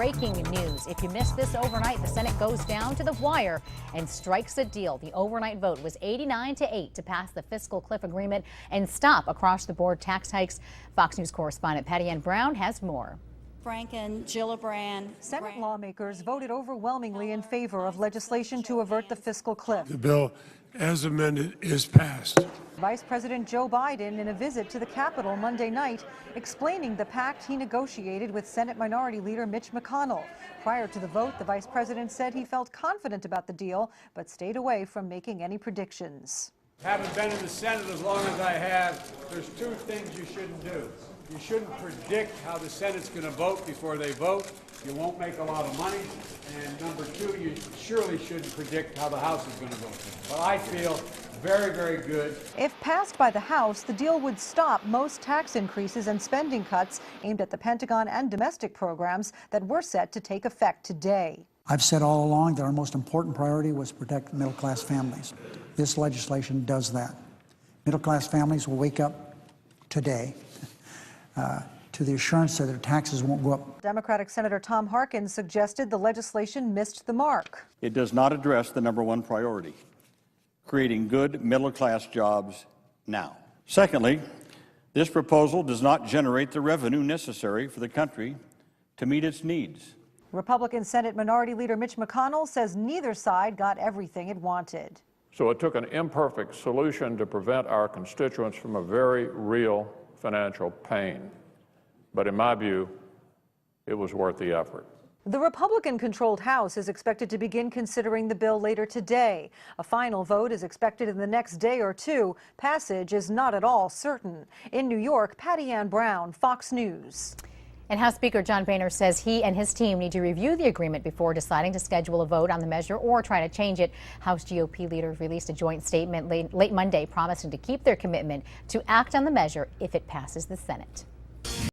breaking news. If you missed this overnight, the Senate goes down to the wire and strikes a deal. The overnight vote was 89-8 to pass the fiscal cliff agreement and stop across-the-board tax hikes. Fox News correspondent Patty Ann Brown has more. Franken, Gillibrand. Senate lawmakers voted overwhelmingly in favor of legislation to avert the fiscal cliff. The bill, as amended, is passed. Vice President Joe Biden, in a visit to the Capitol Monday night, explaining the pact he negotiated with Senate Minority Leader Mitch McConnell. Prior to the vote, the vice president said he felt confident about the deal, but stayed away from making any predictions. Having been in the Senate as long as I have, there's two things you shouldn't do. You shouldn't predict how the Senate's going to vote before they vote. You won't make a lot of money. And number two, you surely shouldn't predict how the House is going to vote. But I feel very, very good. If passed by the House, the deal would stop most tax increases and spending cuts aimed at the Pentagon and domestic programs that were set to take effect today. I've said all along that our most important priority was to protect middle-class families. This legislation does that. Middle-class families will wake up today to the assurance that their taxes won't go up. Democratic Senator Tom Harkins suggested the legislation missed the mark. It does not address the number one priority, creating good middle-class jobs now. Secondly, this proposal does not generate the revenue necessary for the country to meet its needs. Republican Senate Minority Leader Mitch McConnell says neither side got everything it wanted. So it took an imperfect solution to prevent our constituents from a very real financial pain. But in my view, it was worth the effort. The Republican-controlled House is expected to begin considering the bill later today. A final vote is expected in the next day or two. Passage is not at all certain. In New York, Patty Ann Brown, Fox News. And House Speaker John Boehner says he and his team need to review the agreement before deciding to schedule a vote on the measure or try to change it. House GOP leaders released a joint statement late Monday promising to keep their commitment to act on the measure if it passes the Senate.